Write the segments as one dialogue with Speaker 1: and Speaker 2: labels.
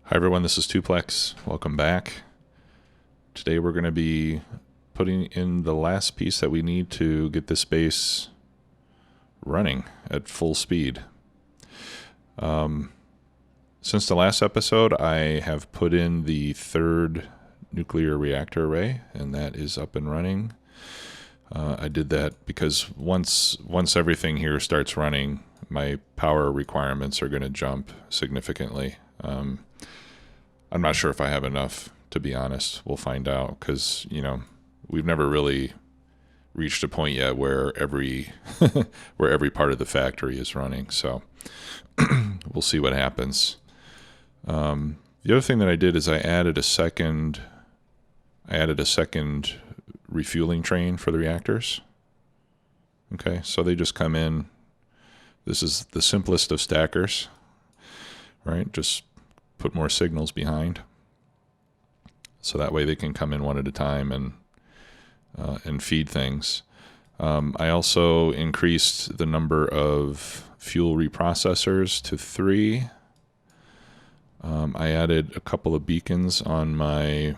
Speaker 1: Hi everyone, this is Tuplex. Welcome back. Today we're going to be putting in the last piece that we need to get this base running at full speed. Since the last episode, I have put in the third nuclear reactor array, and that is up and running. I did that because once everything here starts running, my power requirements are going to jump significantly. I'm not sure if I have enough, to be honest. We'll find out, because we've never really reached a point yet where every part of the factory is running. So we'll see what happens. The other thing that I did is I added a second refueling train for the reactors. Okay, so they just come in. This is the simplest of stackers, right? Just put more signals behind, so that way they can come in one at a time and feed things. I also increased the number of fuel reprocessors to 3. I added a couple of beacons on my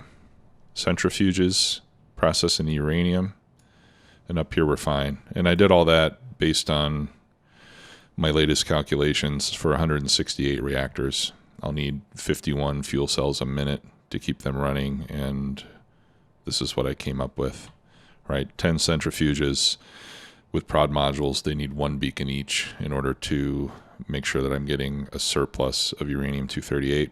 Speaker 1: centrifuges processing the uranium, and up here we're fine. And I did all that based on my latest calculations. For 168 reactors, I'll need 51 fuel cells a minute to keep them running, and this is what I came up with, right? 10 centrifuges with prod modules. They need 1 beacon each in order to make sure that I'm getting a surplus of uranium-238.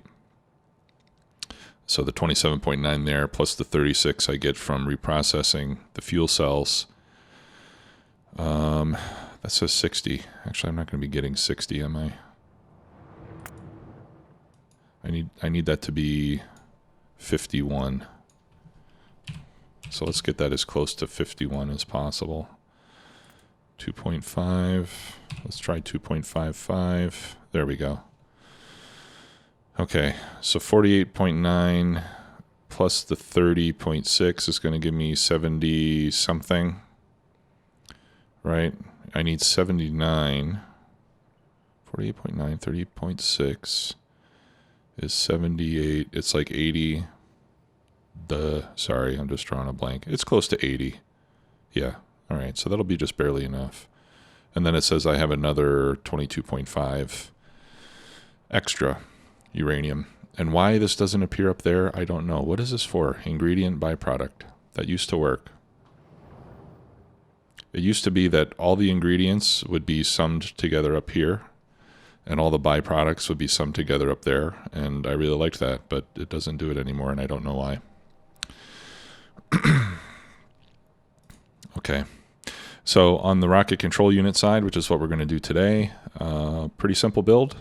Speaker 1: So the 27.9 there, plus the 36 I get from reprocessing the fuel cells. That says 60. Actually, I'm not going to be getting 60, am I? I need that to be 51. So let's get that as close to 51 as possible. 2.5. Let's try 2.55. There we go. Okay, so 48.9 plus the 30.6 is going to give me 70 something, right? I need 79. 48.9, 30.6 is 78. It's like 80. Sorry, I'm just drawing a blank. It's close to 80. Yeah, all right, so that'll be just barely enough. And then it says I have another 22.5 extra uranium. And why this doesn't appear up there, I don't know. What is this for? Ingredient byproduct. That used to work. It used to be that all the ingredients would be summed together up here, and all the byproducts would be summed together up there, and I really liked that, but it doesn't do it anymore, and I don't know why. Okay, so on the rocket control unit side, which is what we're going to do today, pretty simple build.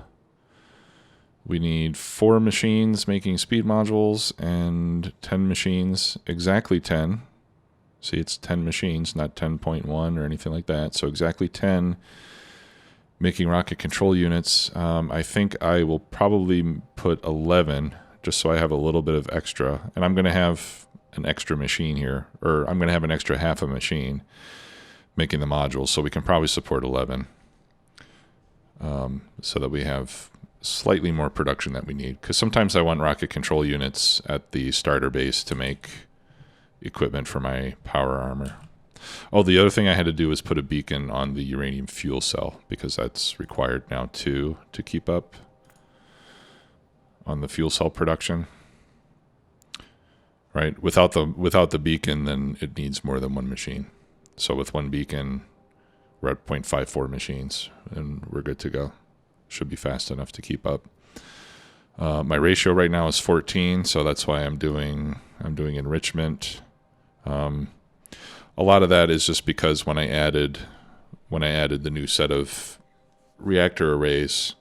Speaker 1: We need 4 machines making speed modules and 10 machines, exactly 10. See, it's 10 machines, not 10.1 or anything like that. So exactly 10 making rocket control units. I think I will probably put 11 just so I have a little bit of extra. And I'm going to have an extra machine here, or I'm going to have an extra half a machine making the modules. So we can probably support 11 so that we have slightly more production that we need, because sometimes I want rocket control units at the starter base to make equipment for my power armor. Oh, the other thing I had to do was put a beacon on the uranium fuel cell, because that's required now too to keep up on the fuel cell production. Right? Without the beacon, then it needs more than 1 machine. So with 1 beacon, we're at 0.54 machines, and we're good to go. Should be fast enough to keep up. My ratio right now is 14, so that's why I'm doing enrichment. A lot of that is just because when I added the new set of reactor arrays,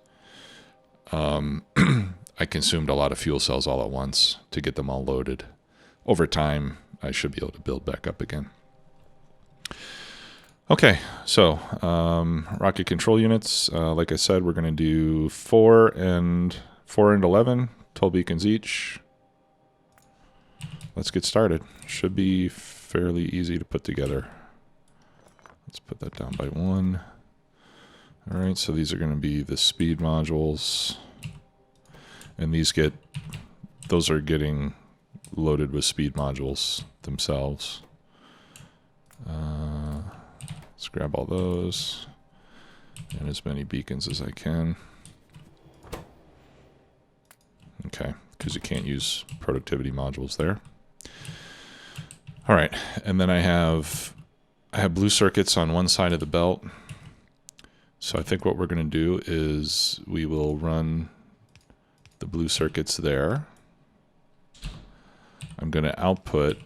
Speaker 1: I consumed a lot of fuel cells all at once to get them all loaded. Over time, I should be able to build back up again. Okay, so rocket control units, like I said, we're going to do 4 and 11, 12 beacons each. Let's get started. Should be fairly easy to put together. Let's put that down by 1. All right, so these are going to be the speed modules. And those are getting loaded with speed modules themselves. Let's grab all those and as many beacons as I can. Okay, because you can't use productivity modules there. All right, and then I have blue circuits on one side of the belt. So I think what we're going to do is we will run the blue circuits there. I'm going to output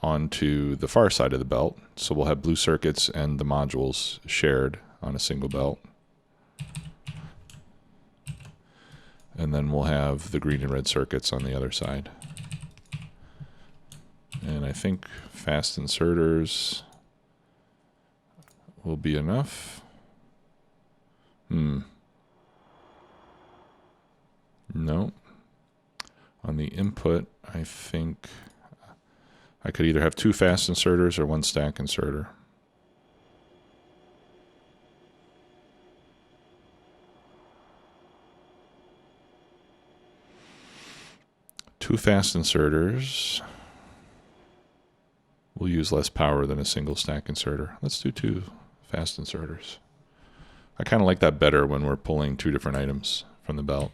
Speaker 1: onto the far side of the belt. So we'll have blue circuits and the modules shared on a single belt. And then we'll have the green and red circuits on the other side. And I think fast inserters will be enough. No. On the input, I think I could either have 2 fast inserters or 1 stack inserter. Two fast inserters will use less power than a single stack inserter. Let's do 2 fast inserters. I kind of like that better when we're pulling 2 different items from the belt.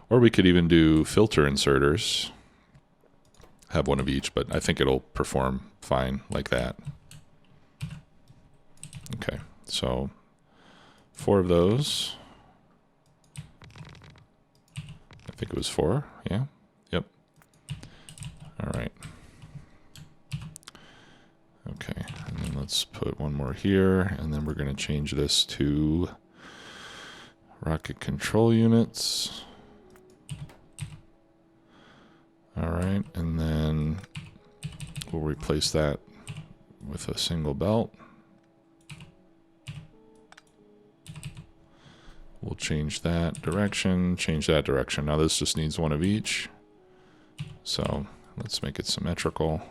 Speaker 1: Or we could even do filter inserters. Have 1 of each, but I think it'll perform fine like that. Okay, so 4 of those. I think it was 4, yeah. Yep. All right. Okay, and then let's put 1 more here, and then we're going to change this to rocket control units. All right, and then we'll replace that with a single belt. We'll change that direction, change that direction. Now this just needs 1 of each. So let's make it symmetrical.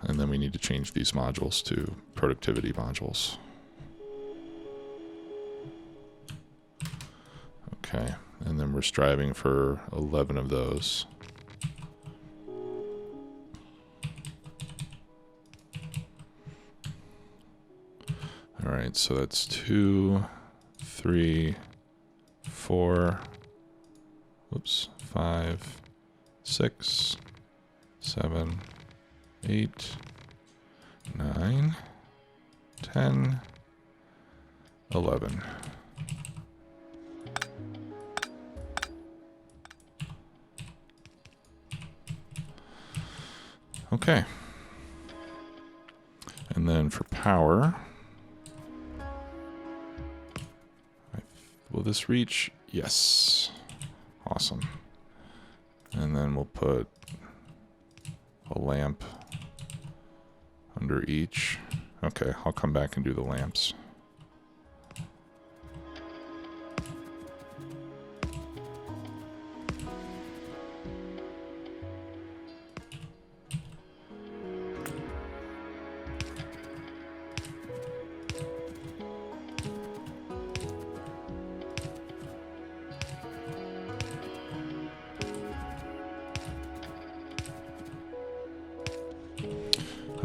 Speaker 1: And then we need to change these modules to productivity modules. Okay, and then we're striving for 11 of those. All right, so that's 2, 3, 4, whoops, 5, 6, 7, 8, 9, 10, 11. Okay. And then for power, will this reach? Yes. Awesome. And then we'll put a lamp under each. Okay, I'll come back and do the lamps.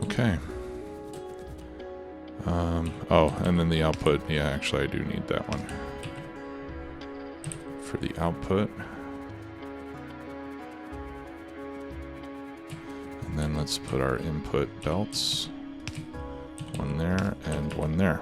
Speaker 1: Okay. Oh, and then the output. Yeah, actually I do need that one. For the output. And then let's put our input belts. 1 there and 1 there.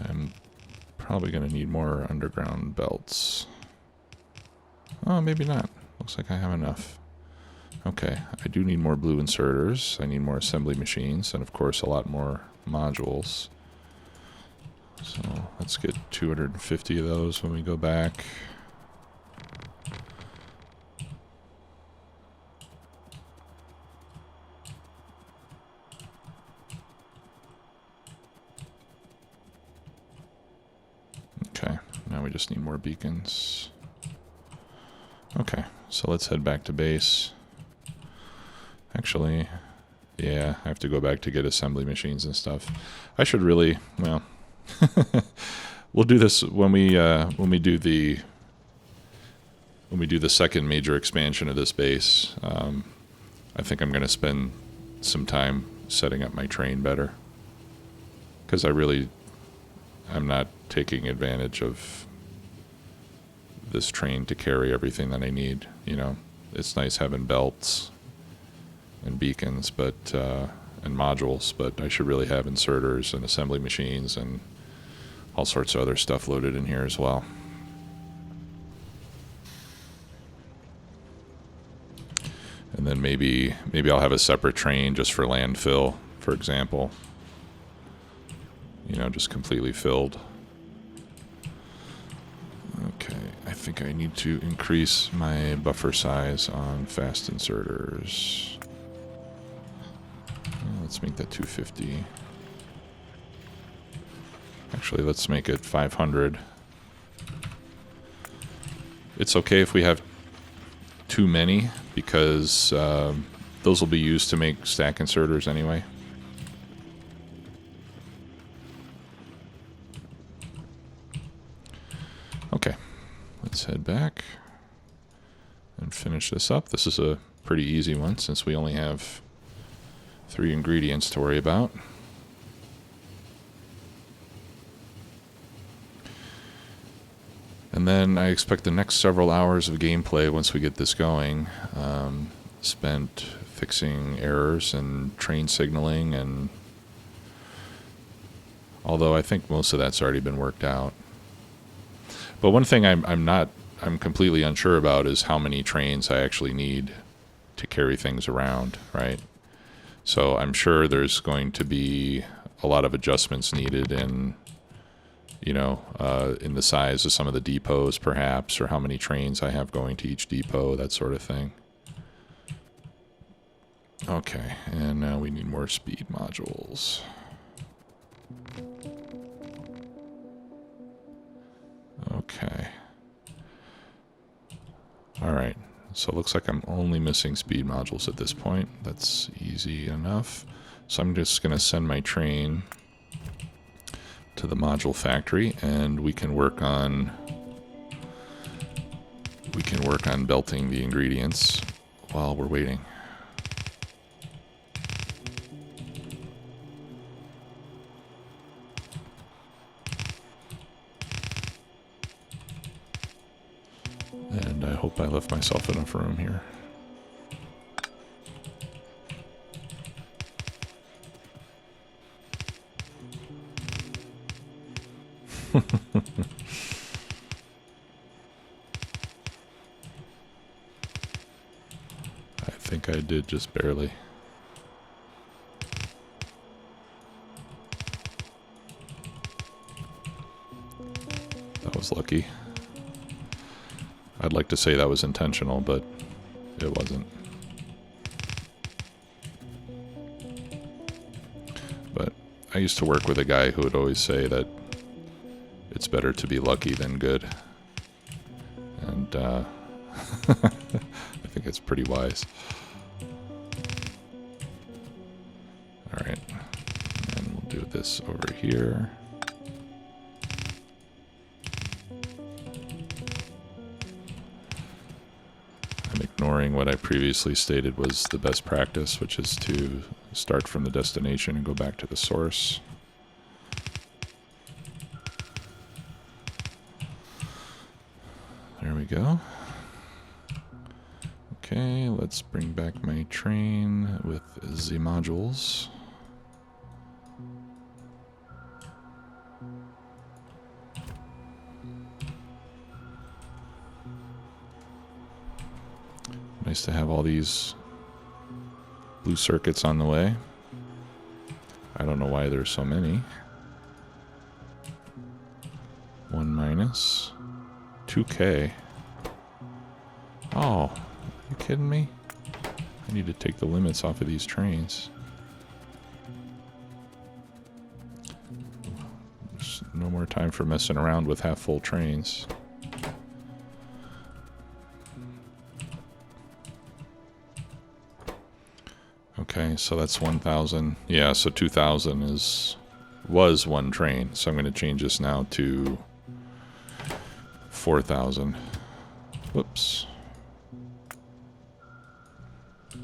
Speaker 1: I'm probably going to need more underground belts. Oh, maybe not. Looks like I have enough. Okay, I do need more blue inserters. I need more assembly machines, and of course a lot more modules. So let's get 250 of those when we go back. Okay, now we just need more beacons. Okay, so let's head back to base. Actually, yeah, I have to go back to get assembly machines and stuff. I should really, well, we'll do this when we do the second major expansion of this base. I think I'm going to spend some time setting up my train better, because I'm not taking advantage of this train to carry everything that I need. You know, it's nice having belts and beacons, but and modules, but I should really have inserters and assembly machines and all sorts of other stuff loaded in here as well. And then maybe I'll have a separate train just for landfill, for example. You know, just completely filled. Okay, I think I need to increase my buffer size on fast inserters. Let's make that 250. Actually, let's make it 500. It's okay if we have too many, because those will be used to make stack inserters anyway. Okay, let's head back and finish this up. This is a pretty easy one since we only have 3 ingredients to worry about. And then I expect the next several hours of gameplay, once we get this going, spent fixing errors and train signaling, and although I think most of that's already been worked out. But one thing I'm completely unsure about is how many trains I actually need to carry things around, right? So I'm sure there's going to be a lot of adjustments needed in, you know, in the size of some of the depots perhaps, or how many trains I have going to each depot, that sort of thing. Okay, and now we need more speed modules. Okay. Alright, so it looks like I'm only missing speed modules at this point. That's easy enough. So I'm just going to send my train to the module factory, and we can work on belting the ingredients while we're waiting. And I hope I left myself enough room here. I think I did just barely. That was lucky. I'd like to say that was intentional, but it wasn't. But I used to work with a guy who would always say that it's better to be lucky than good. And I think it's pretty wise. Alright, and we'll do this over here. I'm ignoring what I previously stated was the best practice, which is to start from the destination and go back to the source. There we go. Okay, let's bring back my train with the modules. Nice to have all these blue circuits on the way. I don't know why there's so many. 1 minus 2K. Oh, are you kidding me? I need to take the limits off of these trains. There's no more time for messing around with half-full trains. Okay, so that's 1,000. Yeah, so 2,000 was one train. So I'm going to change this now to 4,000. Whoops. There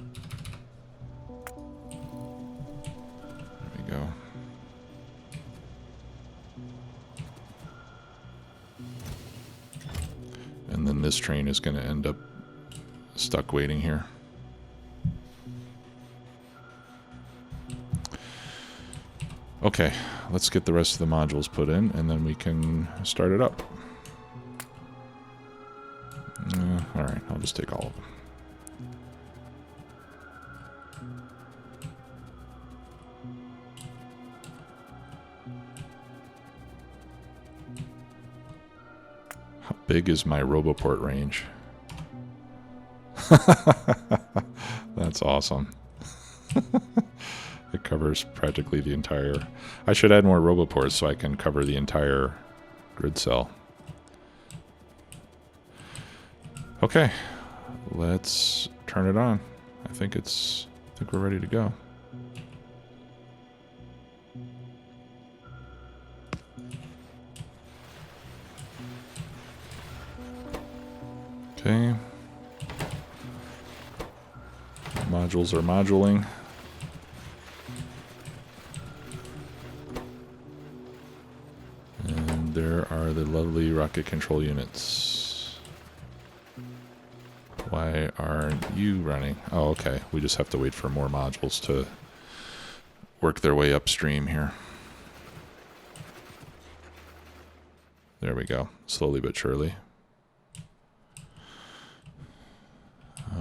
Speaker 1: we go. And then this train is going to end up stuck waiting here. Okay, let's get the rest of the modules put in, and then we can start it up. Alright, I'll just take all of them. How big is my Roboport range? That's awesome. It covers practically the entire... I should add more Roboports so I can cover the entire grid cell. Okay, let's turn it on. I think we're ready to go. Okay. Modules are moduling. And there are the lovely rocket control units. Why aren't you running? Oh, okay. We just have to wait for more modules to work their way upstream here. There we go. Slowly but surely.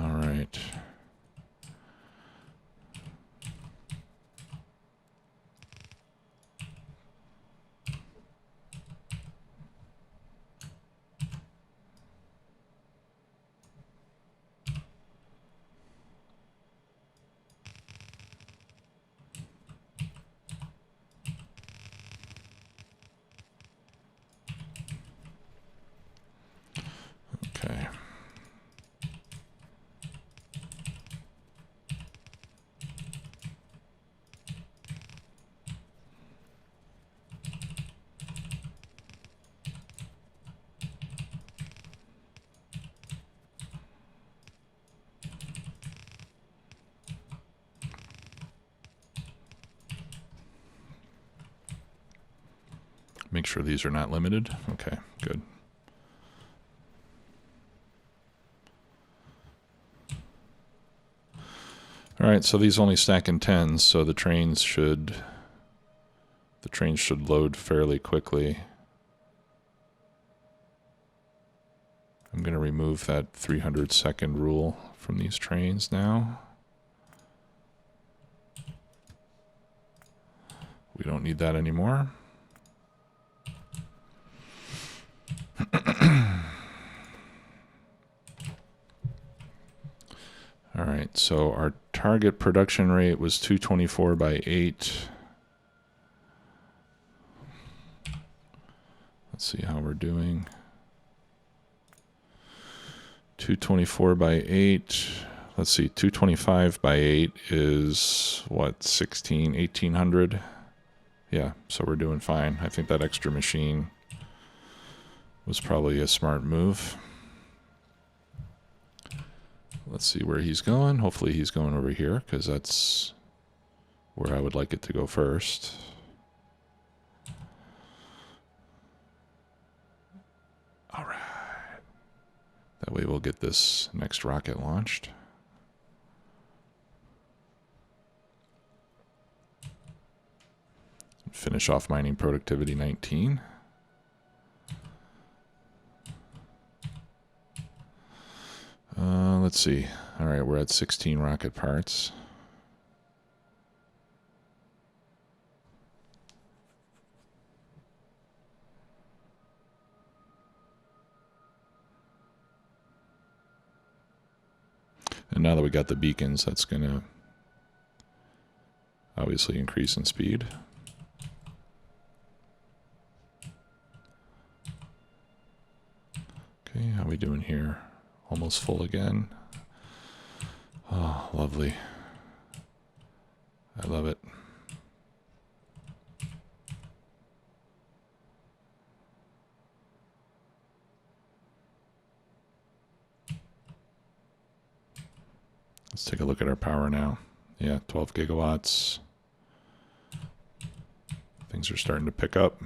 Speaker 1: All right. Okay. Make sure these are not limited. Okay, good. All right, so these only stack in 10s, so the trains should load fairly quickly. I'm going to remove that 300-second rule from these trains now. We don't need that anymore. All right, so our target production rate was 224 by 8. Let's see how we're doing. 224 by 8. Let's see, 225 by 8 is what, 1800? Yeah, so we're doing fine. I think that extra machine was probably a smart move. Let's see where he's going. Hopefully he's going over here, because that's where I would like it to go first. All right. That way we'll get this next rocket launched. Finish off mining productivity 19. Let's see. All right, we're at 16 rocket parts. And now that we got the beacons, that's going to obviously increase in speed. Okay, how are we doing here? Almost full again. Oh, lovely. I love it. Let's take a look at our power now. Yeah, 12 gigawatts. Things are starting to pick up.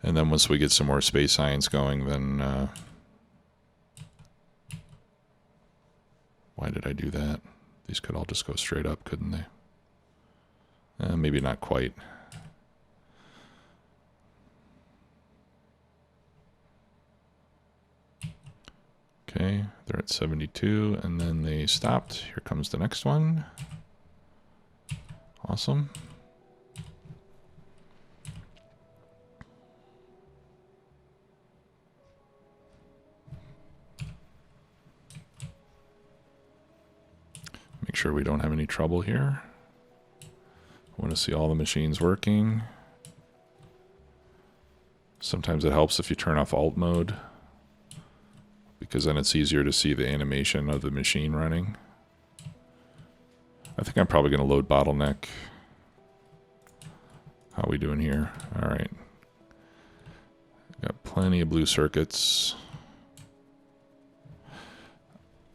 Speaker 1: And then once we get some more space science going, then... why did I do that? These could all just go straight up, couldn't they? Maybe not quite. Okay, they're at 72, and then they stopped. Here comes the next one. Awesome. Make sure we don't have any trouble here. I want to see all the machines working. Sometimes it helps if you turn off alt mode, because then it's easier to see the animation of the machine running. I think I'm probably going to load Bottleneck. How are we doing here? All right. Got plenty of blue circuits.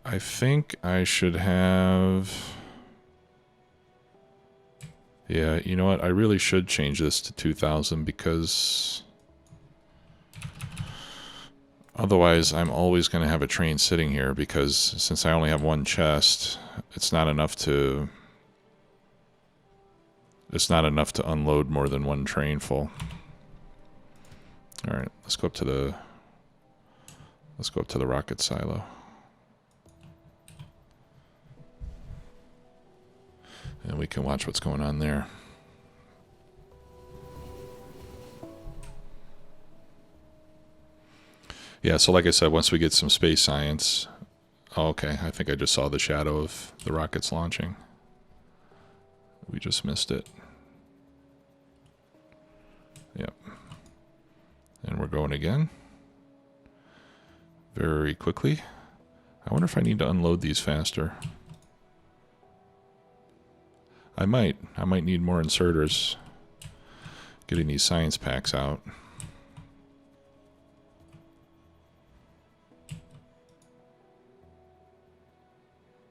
Speaker 1: I think I should have... Yeah, you know what? I really should change this to 2000 because... otherwise, I'm always going to have a train sitting here because since I only have one chest, it's not enough to unload more than one train full. All right, let's go up to the rocket silo. And we can watch what's going on there. Yeah, so like I said, once we get some space science... Oh, okay, I think I just saw the shadow of the rockets launching. We just missed it. Yep. And we're going again. Very quickly. I wonder if I need to unload these faster. I might need more inserters getting these science packs out.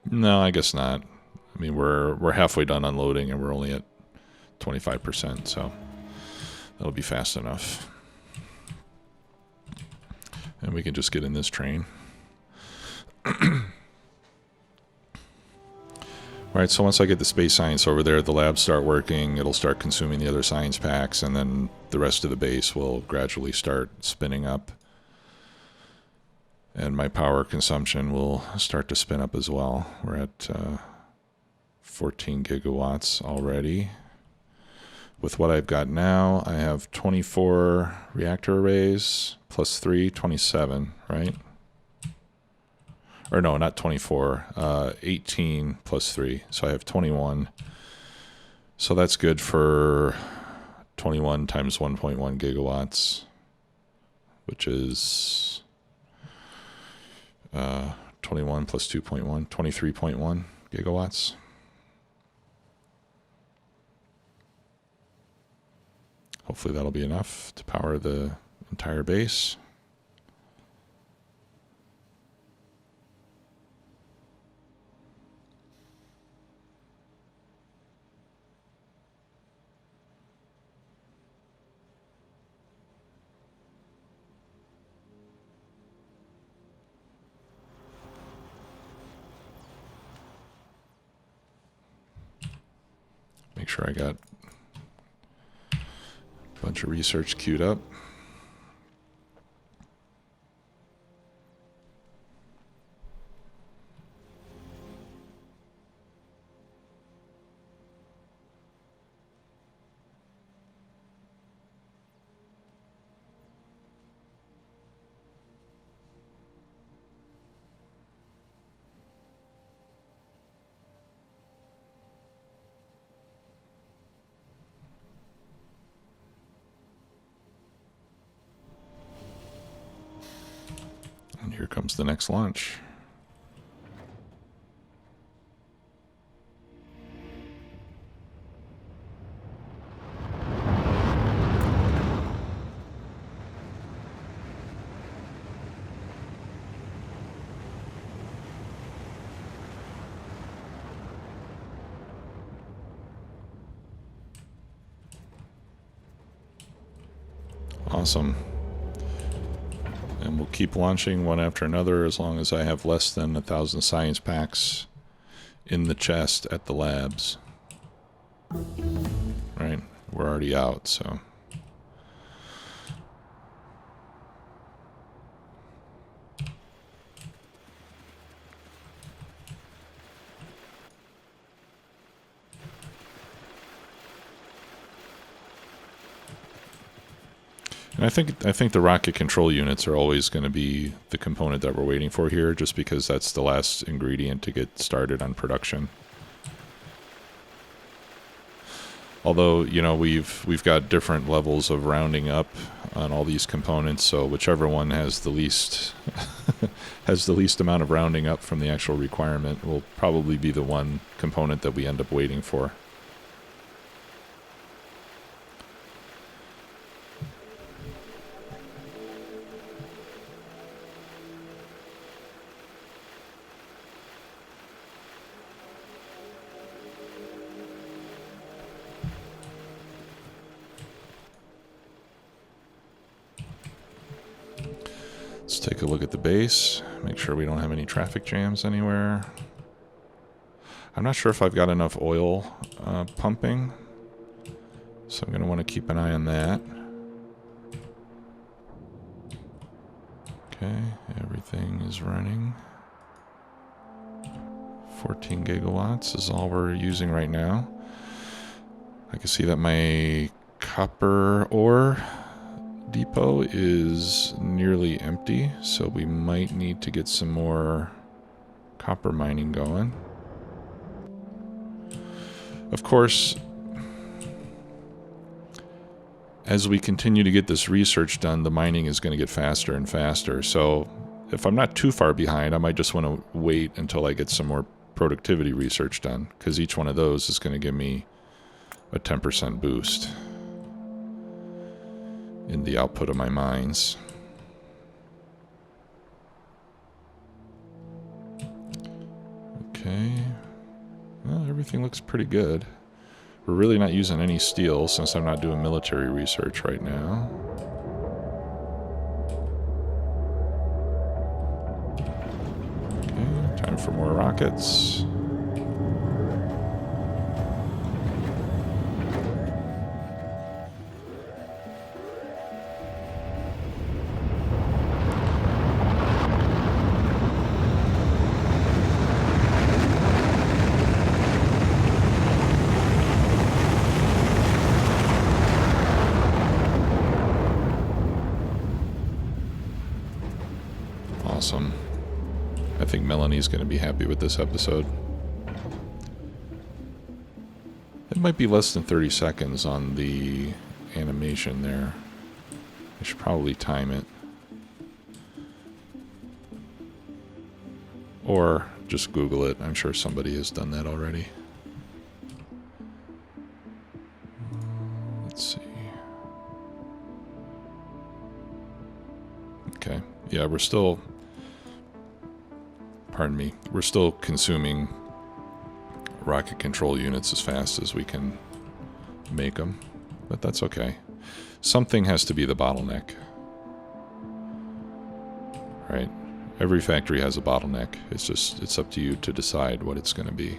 Speaker 1: No, I guess not. I mean, we're halfway done unloading and we're only at 25%, so that'll be fast enough. And we can just get in this train. Alright, so once I get the space science over there, the labs start working, it'll start consuming the other science packs, and then the rest of the base will gradually start spinning up. And my power consumption will start to spin up as well. We're at 14 gigawatts already. With what I've got now, I have 24 reactor arrays, plus 3, 27, right? Or no, not 24, 18 plus 3. So I have 21. So that's good for 21 times 1.1 gigawatts, which is 21 plus 2.1, 23.1 gigawatts. Hopefully that'll be enough to power the entire base. Make sure I got a bunch of research queued up. comes the next launch. Awesome. And we'll keep launching one after another as long as I have less than 1,000 science packs in the chest at the labs. Right? We're already out, so. And I think the rocket control units are always going to be the component that we're waiting for here, just because that's the last ingredient to get started on production. Although, you know, we've got different levels of rounding up on all these components, so whichever one has the least has the least amount of rounding up from the actual requirement will probably be the one component that we end up waiting for. Let's take a look at the base, make sure we don't have any traffic jams anywhere. I'm not sure if I've got enough oil pumping, so I'm going to want to keep an eye on that. Okay, everything is running. 14 gigawatts is all we're using right now. I can see that my copper ore depot is nearly empty, so we might need to get some more copper mining going. Of course, as we continue to get this research done, the mining is going to get faster and faster. So if I'm not too far behind, I might just want to wait until I get some more productivity research done, because each one of those is going to give me a 10% boost in the output of my mines. Okay, well, everything looks pretty good. We're really not using any steel since I'm not doing military research right now. Okay, time for more rockets. Awesome. I think Melanie's going to be happy with this episode. It might be less than 30 seconds on the animation there. I should probably time it. Or just Google it. I'm sure somebody has done that already. Let's see. Okay. Yeah, we're still... Pardon me. We're still consuming rocket control units as fast as we can make them. But that's okay. Something has to be the bottleneck. Right? Every factory has a bottleneck. It's up to you to decide what it's going to be.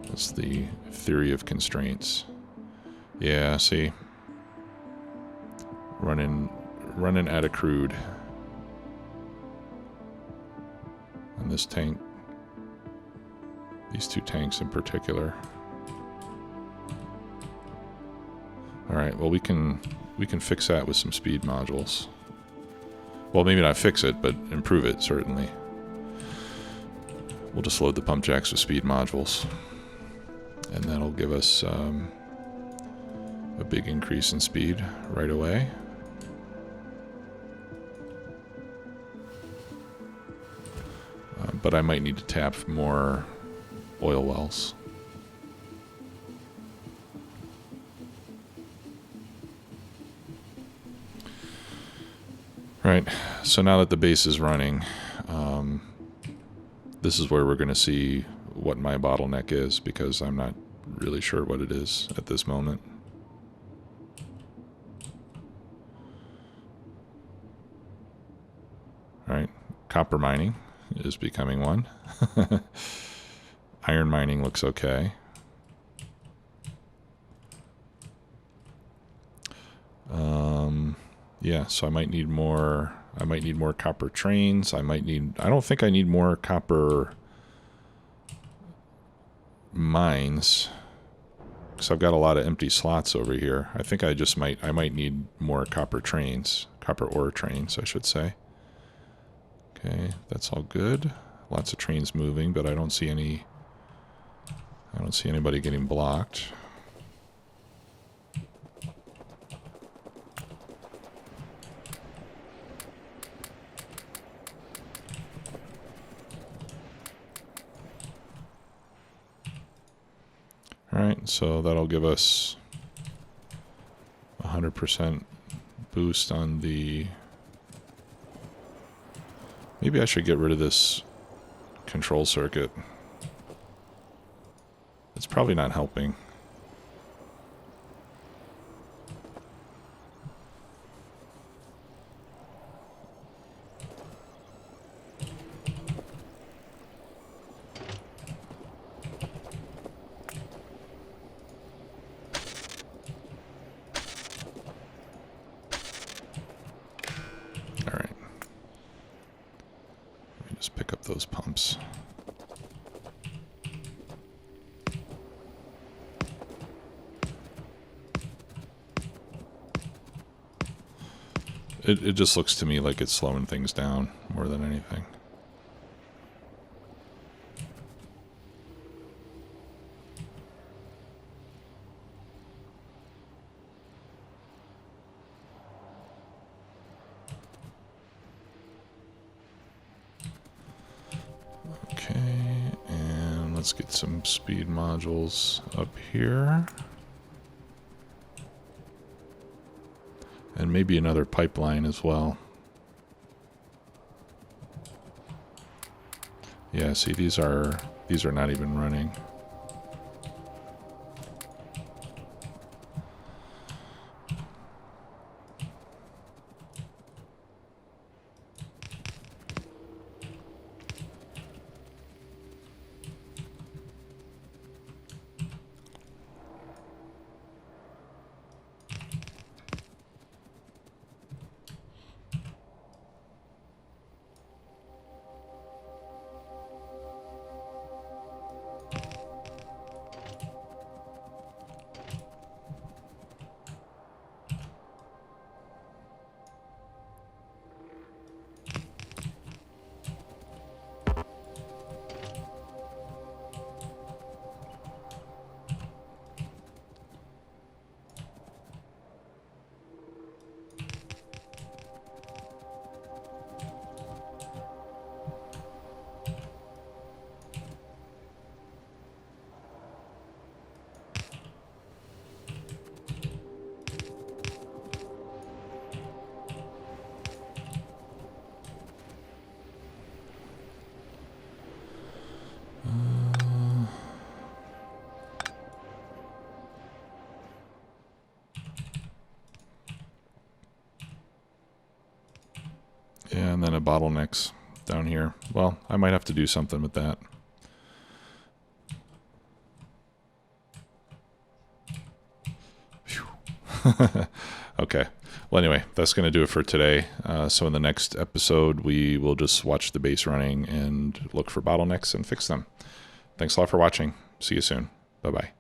Speaker 1: That's the theory of constraints. Yeah, see? Running out of crude on this tank. These two tanks in particular. Alright, well we can fix that with some speed modules. Well, maybe not fix it, but improve it, certainly. We'll just load the pump jacks with speed modules. And that'll give us a big increase in speed right away. But I might need to tap more oil wells. Right, so now that the base is running, this is where we're going to see what my bottleneck is, because I'm not really sure what it is at this moment. All right, copper mining is becoming one. Iron mining looks okay. Yeah, so I might need more. I might need more copper trains. I don't think I need more copper mines, because I've got a lot of empty slots over here. I think I might need more copper trains, copper ore trains, I should say. Okay, that's all good. Lots of trains moving, but I don't see anybody getting blocked. All right, so that'll give us 100% boost on the... Maybe I should get rid of this control circuit. It's probably not helping. All right. Let me just pick up those pumps. It just looks to me like it's slowing things down more than anything. Okay, and let's get some speed modules up here. And maybe another pipeline as well. Yeah, see, these are not even running. And then a bottlenecks down here. Well, I might have to do something with that. Okay. Well, anyway, that's going to do it for today. So in the next episode, we will just watch the base running and look for bottlenecks and fix them. Thanks a lot for watching. See you soon. Bye-bye.